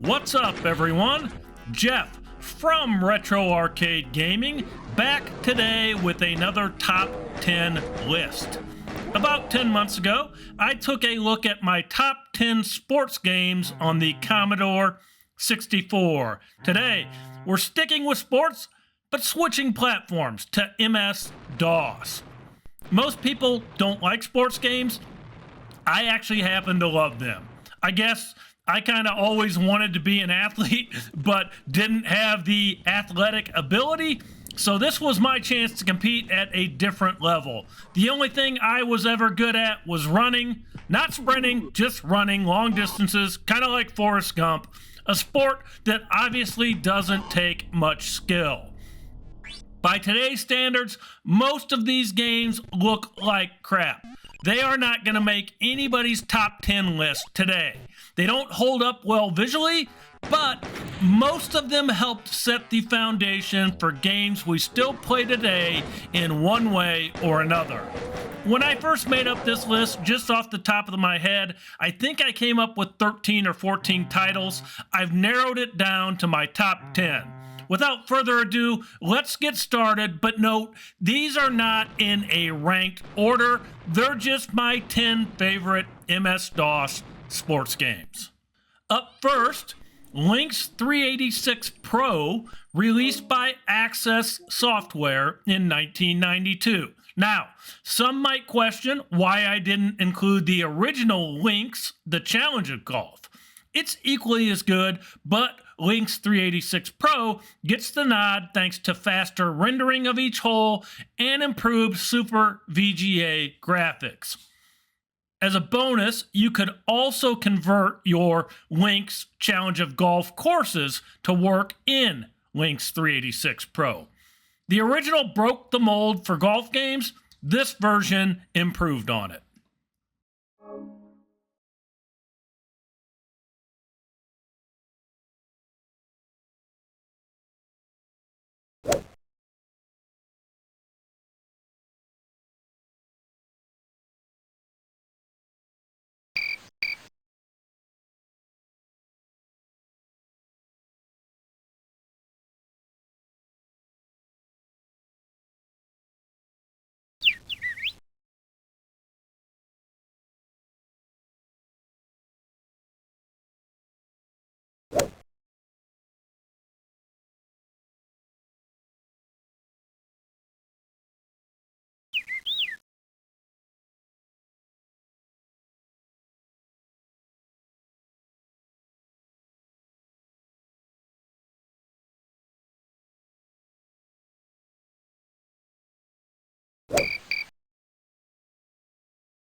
What's up, everyone? Jeff from Retro Arcade Gaming, back today with another top 10 list. About 10 months ago, I took a look at my top 10 sports games on the Commodore 64. Today, we're sticking with sports, but switching platforms to MS-DOS. Most people don't like sports games. I actually happen to love them. I guess I kind of always wanted to be an athlete, but didn't have the athletic ability. So this was my chance to compete at a different level. The only thing I was ever good at was running, not sprinting, just running long distances, kind of like Forrest Gump, a sport that obviously doesn't take much skill. By today's standards, most of these games look like crap. They are not going to make anybody's top 10 list today. They don't hold up well visually, but most of them helped set the foundation for games we still play today in one way or another. When I first made up this list, just off the top of my head, I think I came up with 13 or 14 titles. I've narrowed it down to my top 10. Without further ado, let's get started, but note, these are not in a ranked order. They're just my 10 favorite MS-DOS sports games. Up first, Lynx 386 Pro, released by Access Software in 1992. Now, some might question why I didn't include the original Lynx, the Challenge of Golf. It's equally as good, but Lynx 386 Pro gets the nod thanks to faster rendering of each hole and improved Super VGA graphics. As a bonus, you could also convert your Lynx Challenge of Golf courses to work in Lynx 386 Pro. The original broke the mold for golf games. This version improved on it.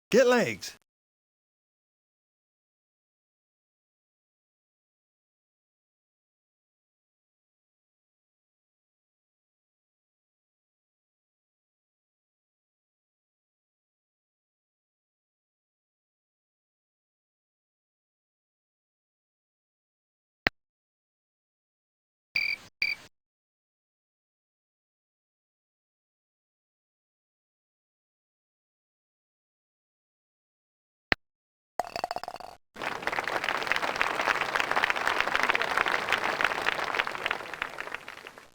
Get legs.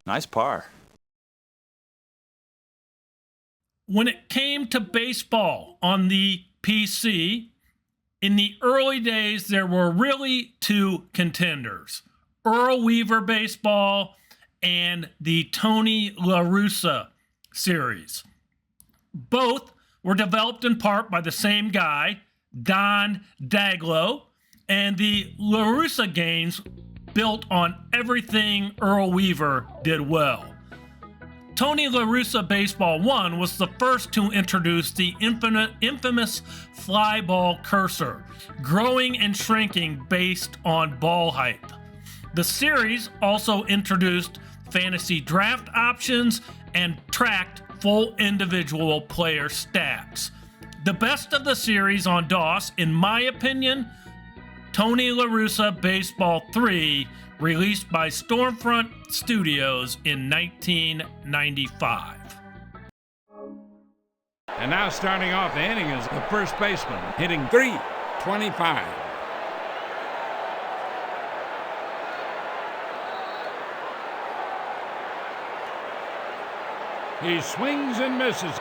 Nice par. When it came to baseball on the PC, in the early days, there were really two contenders: Earl Weaver Baseball and the Tony LaRussa series. Both were developed in part by the same guy, Don Daglow, and the LaRussa games built on everything Earl Weaver did well. Tony LaRussa Baseball 1 was the first to introduce the infamous fly ball cursor, growing and shrinking based on ball height. The series also introduced fantasy draft options and tracked full individual player stats. The best of the series on DOS, in my opinion, Tony LaRussa Baseball 3, released by Stormfront Studios in 1995. And now starting off the inning is the first baseman, hitting .325. He swings and misses.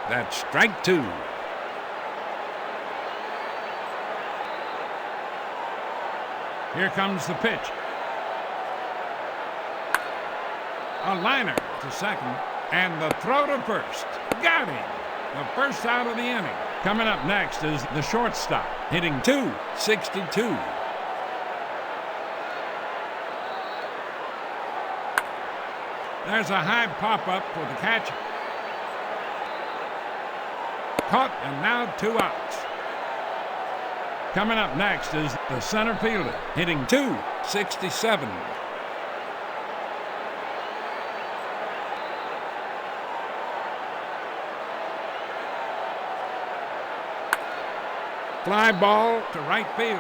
That's strike two. Here comes the pitch. A liner to second, and the throw to first. Got him. The first out of the inning. Coming up next is the shortstop, hitting .262. There's a high pop-up for the catcher. Caught, and now 2 outs. Coming up next is the center fielder, hitting .267. Fly ball to right field.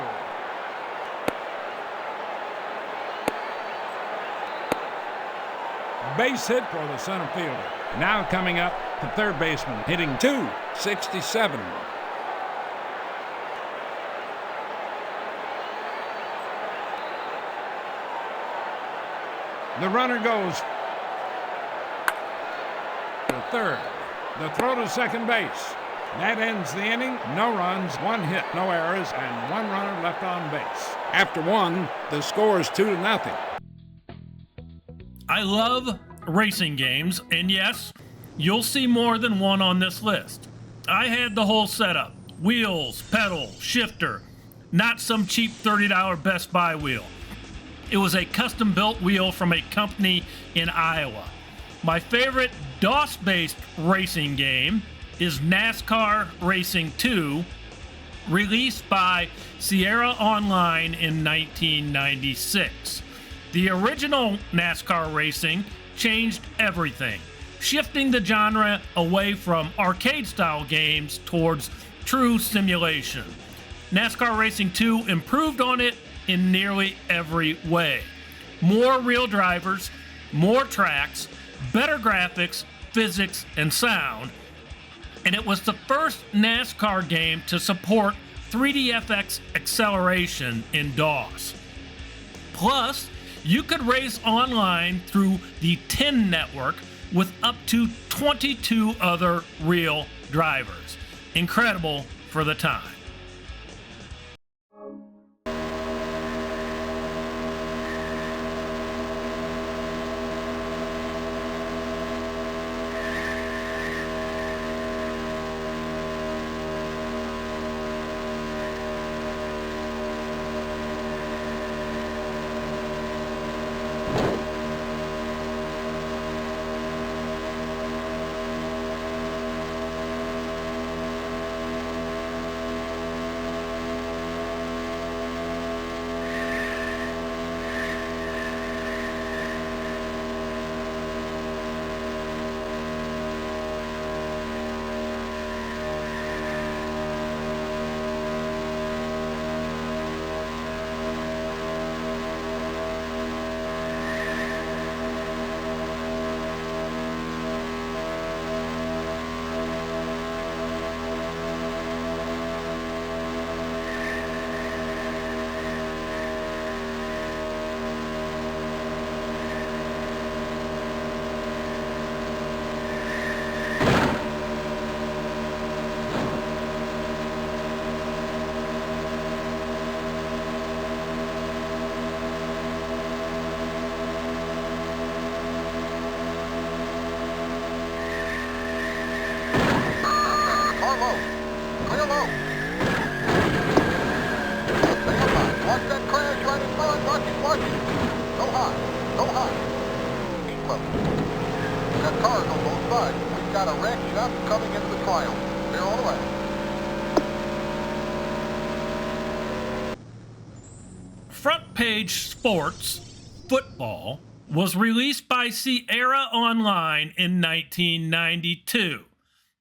Base hit for the center fielder. Now coming up, the third baseman, hitting .267. The runner goes to third. The throw to second base. That ends the inning. No runs, 1 hit, no errors, and 1 runner left on base. After 1, the score is 2-0. I love racing games, and yes, you'll see more than one on this list. I had the whole setup. Wheels, pedal, shifter. Not some cheap $30 Best Buy wheel. It was a custom-built wheel from a company in Iowa. My favorite DOS-based racing game is NASCAR Racing 2, released by Sierra Online in 1996. The original NASCAR Racing changed everything, shifting the genre away from arcade-style games towards true simulation. NASCAR Racing 2 improved on it in nearly every way. More real drivers, more tracks, better graphics, physics, and sound. And it was the first NASCAR game to support 3DFX acceleration in DOS. Plus, you could race online through the TIN network with up to 22 other real drivers. Incredible for the time. Front Page Sports Football was released by Sierra Online in 1992.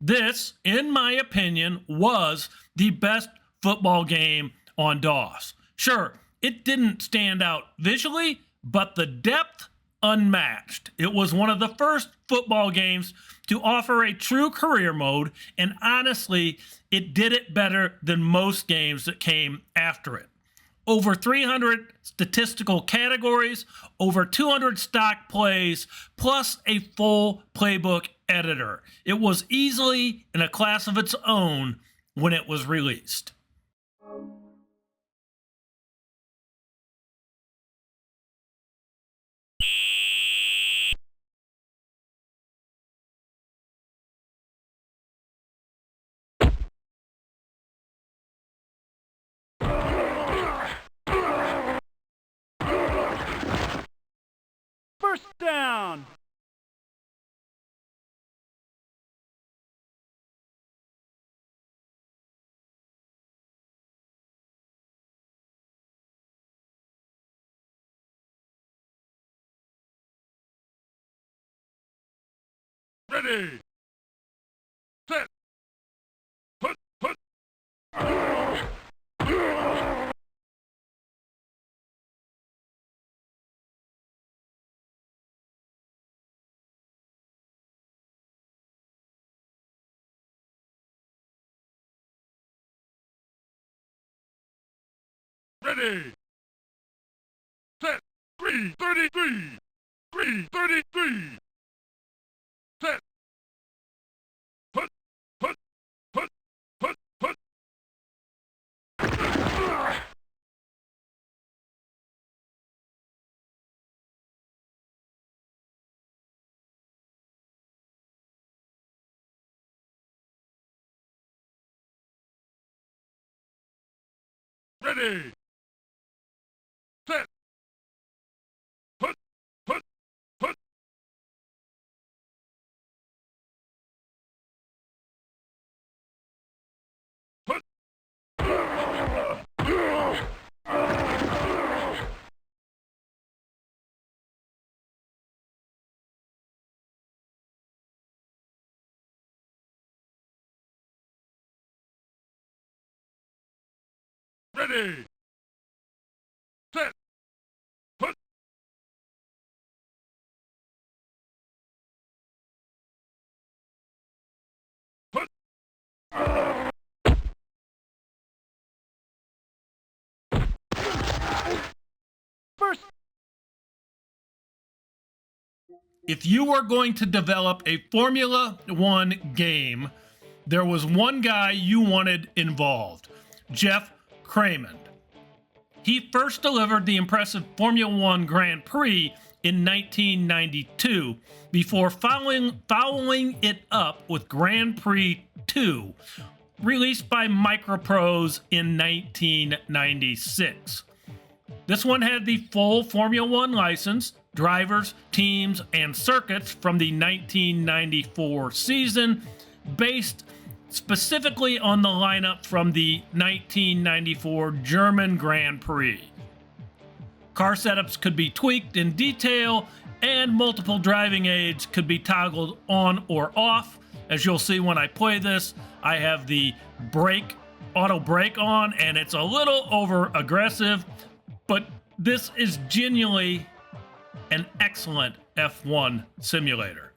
This, in my opinion, was the best football game on DOS. Sure, it didn't stand out visually, but the depth, unmatched. It was one of the first football games to offer a true career mode, and honestly, it did it better than most games that came after it. over 300 statistical categories, over 200 stock plays, plus a full playbook editor. It was easily in a class of its own when it was released. First down. Ready. Set. Put. Ready. Set. 333. 333. Set. Put. Ready. Set. Put. Ready. Set. Put. First. If you were going to develop a Formula One game, there was one guy you wanted involved, Jeff Crammond. He first delivered the impressive Formula One Grand Prix in 1992 before following it up with Grand Prix 2, released by Microprose in 1996. This one had the full Formula One license, drivers, teams, and circuits from the 1994 season, based specifically on the lineup from the 1994 German Grand Prix. Car setups could be tweaked in detail, and multiple driving aids could be toggled on or off. As you'll see when I play this, I have the auto brake on, and it's a little over aggressive, but this is genuinely an excellent F1 simulator.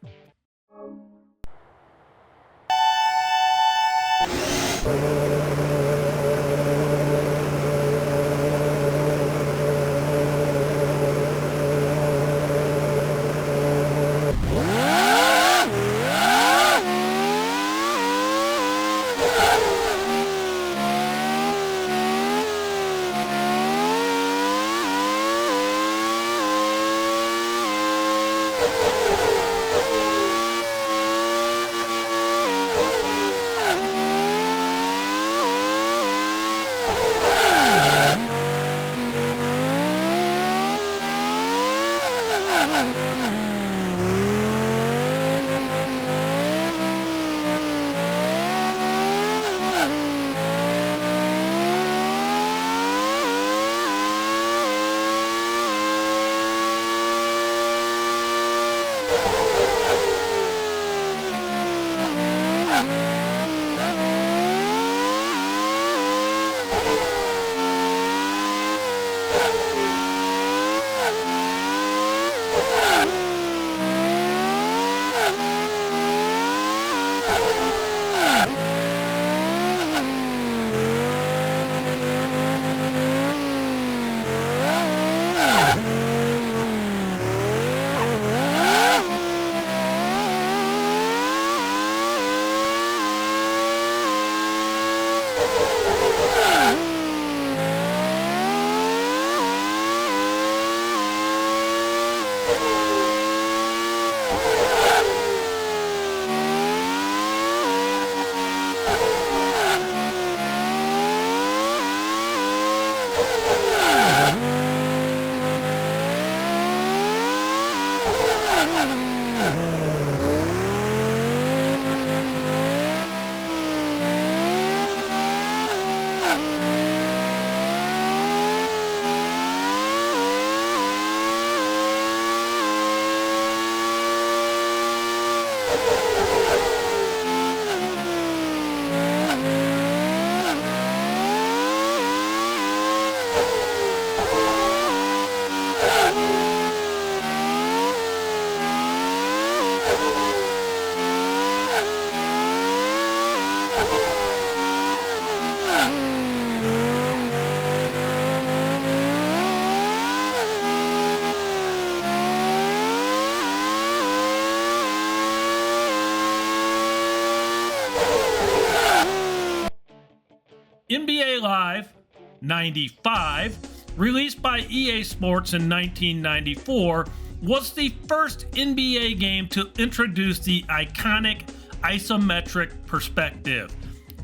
NBA Live 95, released by EA Sports in 1994, was the first NBA game to introduce the iconic isometric perspective.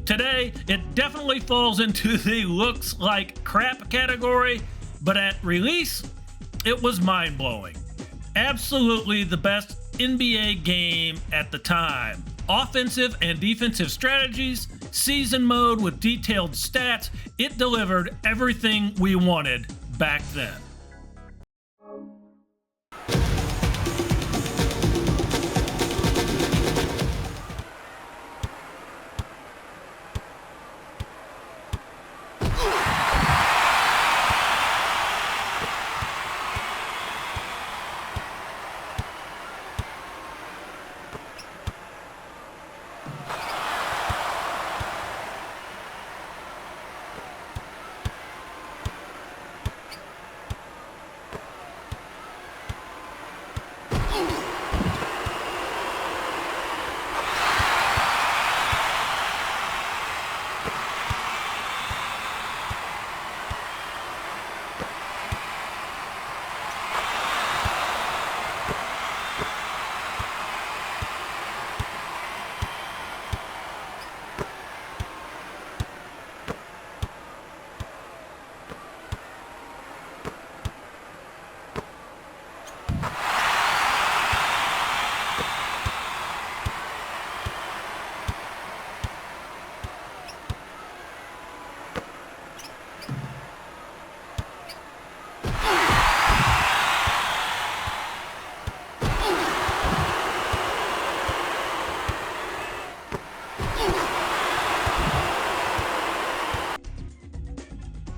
Today, it definitely falls into the looks like crap category, but at release, it was mind-blowing. Absolutely the best NBA game at the time. Offensive and defensive strategies, season mode with detailed stats, it delivered everything we wanted back then.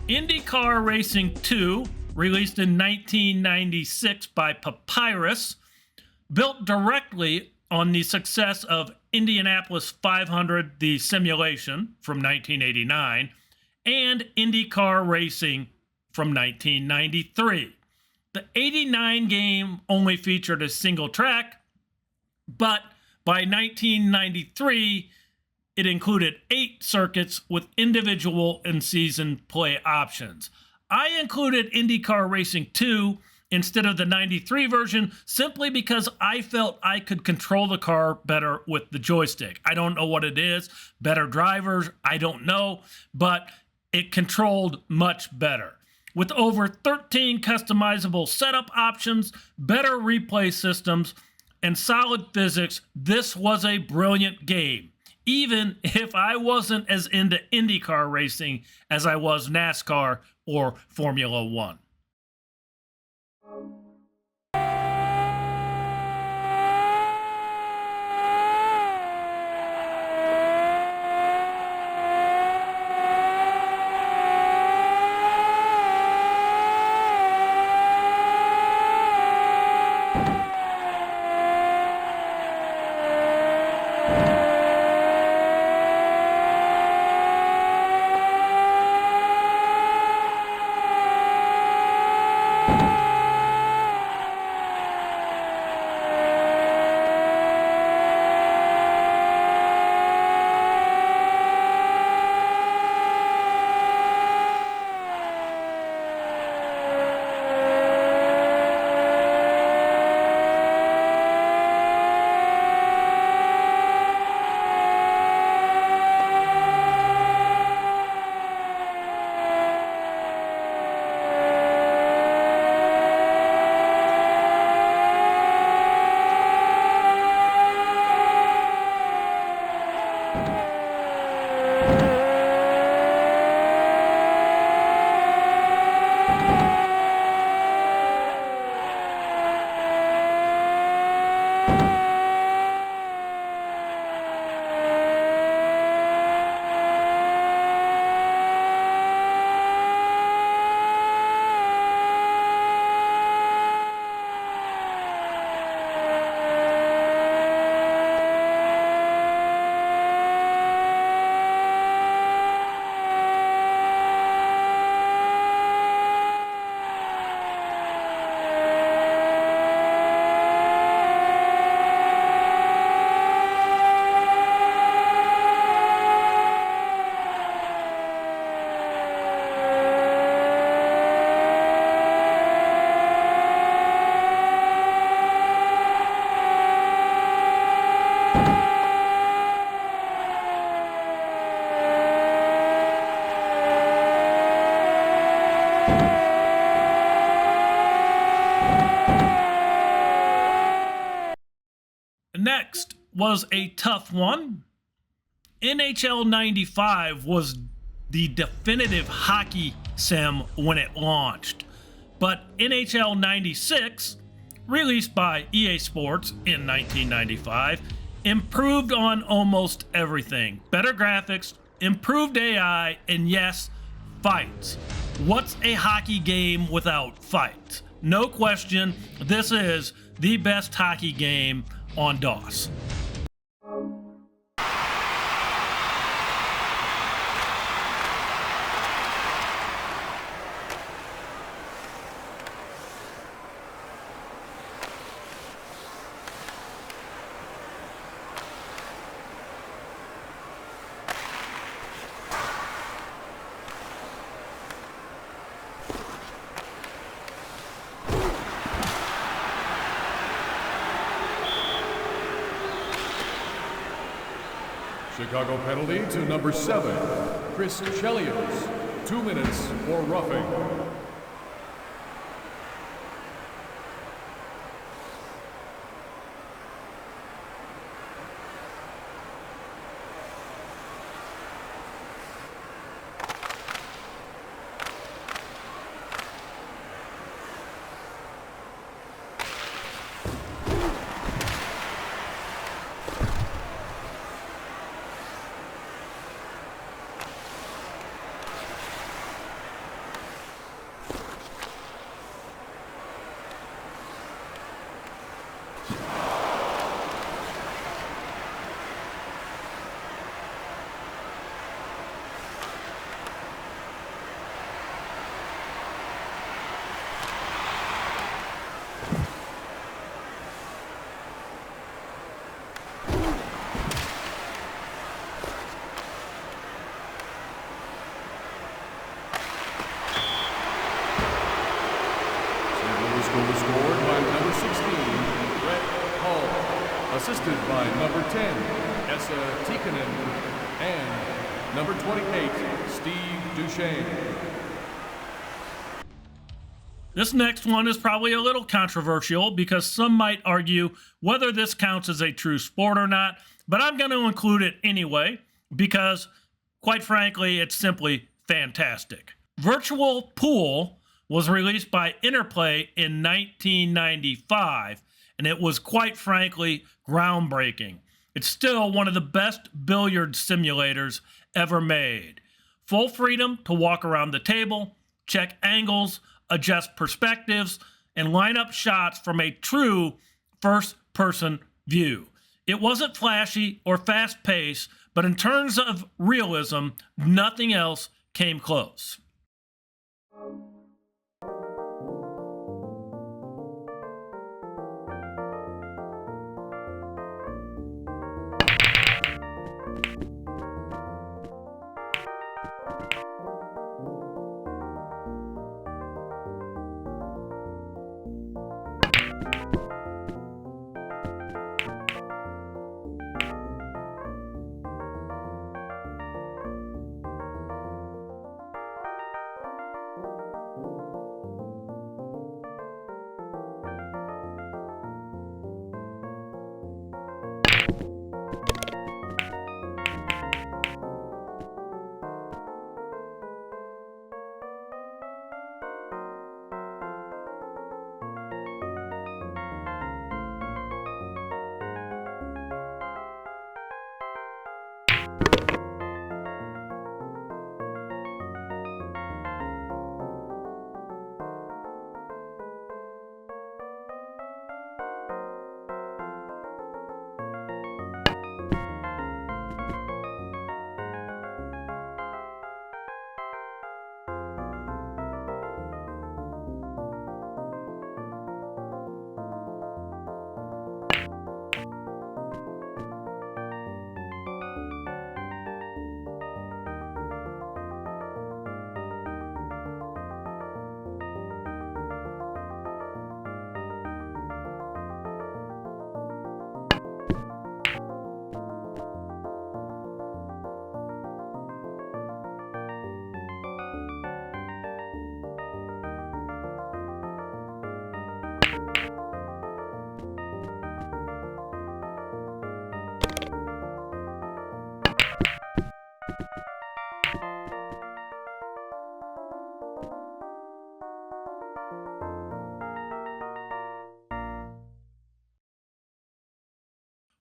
IndyCar Racing 2, released in 1996 by Papyrus, built directly on the success of Indianapolis 500, the simulation from 1989, and IndyCar Racing from 1993. The 89 game only featured a single track, but by 1993, it included 8 circuits with individual and season play options. I included IndyCar Racing 2 instead of the 93 version simply because I felt I could control the car better with the joystick. I don't know what it is, better drivers, I don't know, but it controlled much better. With over 13 customizable setup options, better replay systems, and solid physics, this was a brilliant game, even if I wasn't as into IndyCar racing as I was NASCAR or Formula One. Next was a tough one. NHL 95 was the definitive hockey sim when it launched, but NHL 96, released by EA Sports in 1995, improved on almost everything. Better graphics, improved AI, and yes, fights. What's a hockey game without fights? No question, this is the best hockey game on DOS. Chicago penalty to number 7, Chris Chelios. 2 minutes for roughing. Scored by number 16, Brett Hull. Assisted by number 10, Essa Tikkanen. And number 28, Steve Duchesne. This next one is probably a little controversial because some might argue whether this counts as a true sport or not, but I'm going to include it anyway because, quite frankly, it's simply fantastic. Virtual Pool was released by Interplay in 1995, and it was quite frankly groundbreaking. It's still one of the best billiard simulators ever made. Full freedom to walk around the table, check angles, adjust perspectives, and line up shots from a true first-person view. It wasn't flashy or fast-paced, but in terms of realism, nothing else came close.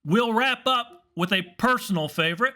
We'll wrap up with a personal favorite.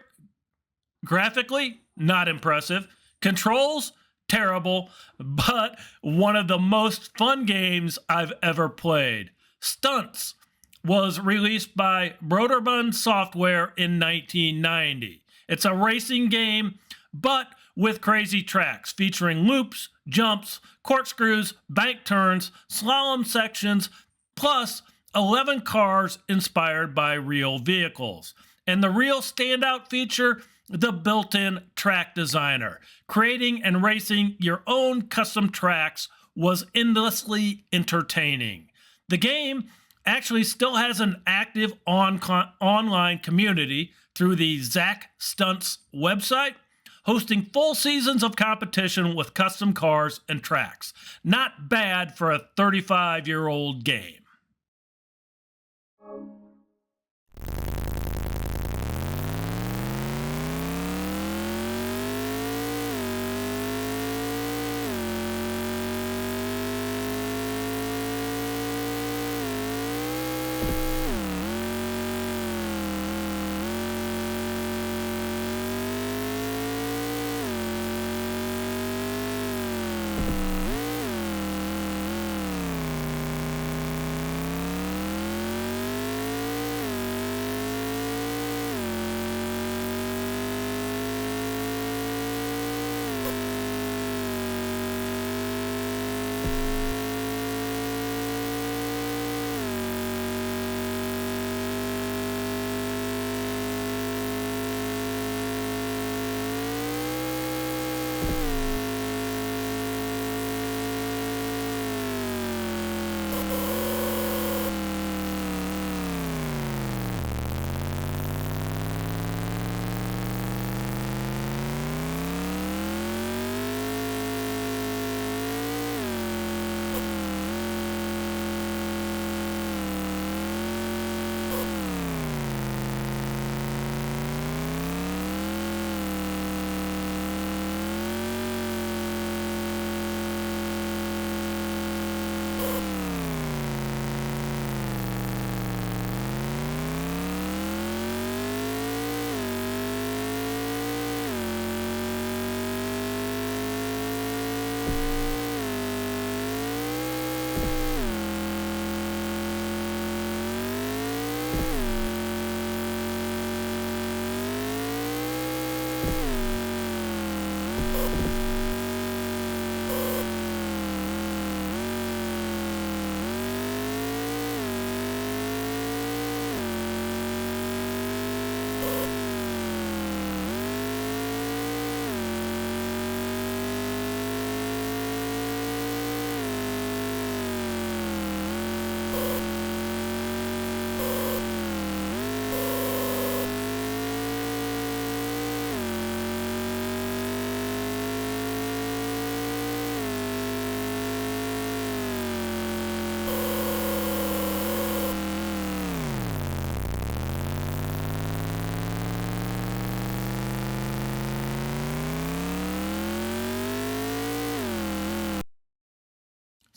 Graphically, not impressive. Controls, terrible, but one of the most fun games I've ever played. Stunts was released by Broderbund Software in 1990. It's a racing game, but with crazy tracks featuring loops, jumps, corkscrews, bank turns, slalom sections, plus 11 cars inspired by real vehicles. And the real standout feature, the built-in track designer. Creating and racing your own custom tracks was endlessly entertaining. The game actually still has an active online community through the Zach Stunts website, hosting full seasons of competition with custom cars and tracks. Not bad for a 35-year-old game.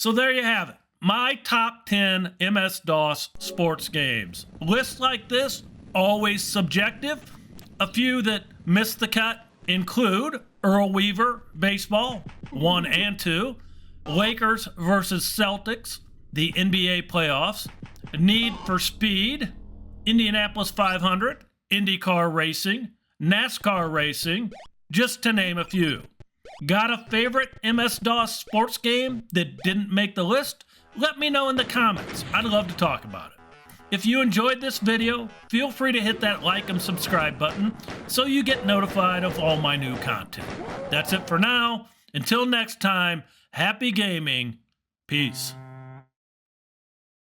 So there you have it. My top 10 MS-DOS sports games. Lists like this, always subjective. A few that missed the cut include Earl Weaver Baseball 1 and 2, Lakers versus Celtics, the NBA playoffs, Need for Speed, Indianapolis 500, IndyCar Racing, NASCAR Racing, just to name a few. Got a favorite MS-DOS sports game that didn't make the list? Let me know in the comments. I'd love to talk about it. If you enjoyed this video, feel free to hit that like and subscribe button so you get notified of all my new content. That's it for now. Until next time, happy gaming. Peace.